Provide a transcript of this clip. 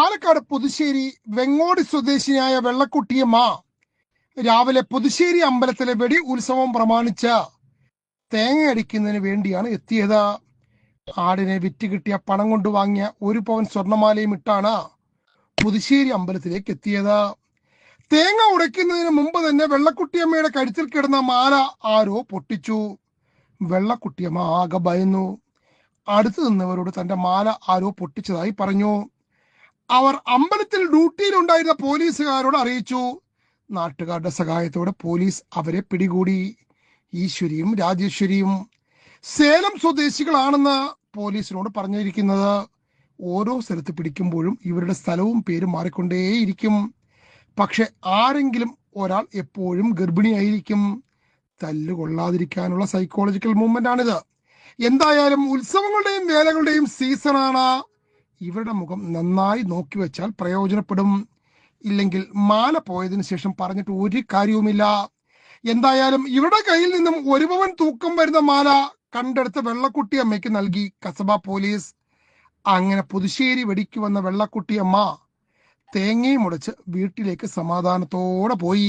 പാലക്കാട് പുതുശ്ശേരി വെങ്ങോട് സ്വദേശിനിയായ വെള്ളക്കുട്ടിയമ്മ രാവിലെ പുതുശ്ശേരി അമ്പലത്തിലെ വെടി ഉത്സവം പ്രമാണിച്ച് തേങ്ങ അടിക്കുന്നതിന് വേണ്ടിയാണ് എത്തിയത്. ആടിനെ വിറ്റ് കിട്ടിയ പണം കൊണ്ട് വാങ്ങിയ 1 പവൻ സ്വർണമാലയും ഇട്ടാണ് പുതുശ്ശേരി അമ്പലത്തിലേക്ക് എത്തിയത്. തേങ്ങ ഉടയ്ക്കുന്നതിന് മുമ്പ് തന്നെ വെള്ളക്കുട്ടിയമ്മയുടെ കഴുത്തിൽ കിടന്ന മാല ആരോ പൊട്ടിച്ചു. വെള്ളക്കുട്ടിയമ്മ ആകെ ഭയന്നു. അടുത്തു നിന്നവരോട് തന്റെ മാല ആരോ പൊട്ടിച്ചതായി പറഞ്ഞു. അവർ അമ്പലത്തിൽ ഡ്യൂട്ടിയിലുണ്ടായിരുന്ന പോലീസുകാരോട് അറിയിച്ചു. നാട്ടുകാരുടെ സഹായത്തോടെ പോലീസ് അവരെ പിടികൂടി. ഈശ്വരിയും രാജേശ്വരിയും സേലം സ്വദേശികളാണെന്ന് പോലീസിനോട് പറഞ്ഞിരിക്കുന്നത്. ഓരോ സ്ഥലത്ത് പിടിക്കുമ്പോഴും ഇവരുടെ സ്ഥലവും പേരും മാറിക്കൊണ്ടേയിരിക്കും. പക്ഷെ ആരെങ്കിലും ഒരാൾ എപ്പോഴും ഗർഭിണിയായിരിക്കും. തല്ലുകൊള്ളാതിരിക്കാനുള്ള സൈക്കോളജിക്കൽ മൂവ്മെന്റ് ആണിത്. എന്തായാലും ഉത്സവങ്ങളുടെയും വേലകളുടെയും സീസണാണ്. ഇവരുടെ മുഖം നന്നായി നോക്കി വെച്ചാൽ പ്രയോജനപ്പെടും. ഇല്ലെങ്കിൽ മാല പോയതിനു ശേഷം പറഞ്ഞിട്ട് ഒരു കാര്യവുമില്ല. എന്തായാലും ഇവരുടെ കയ്യിൽ നിന്നും 1 പവൻ തൂക്കം വരുന്ന മാല കണ്ടെടുത്ത് വെള്ളക്കുട്ടിയമ്മയ്ക്ക് നൽകി കസബ പോലീസ്. അങ്ങനെ പുതുശ്ശേരി വെടിക്ക് വന്ന വെള്ളക്കുട്ടിയമ്മ തേങ്ങയും ഉടച്ച് വീട്ടിലേക്ക് സമാധാനത്തോടെ പോയി.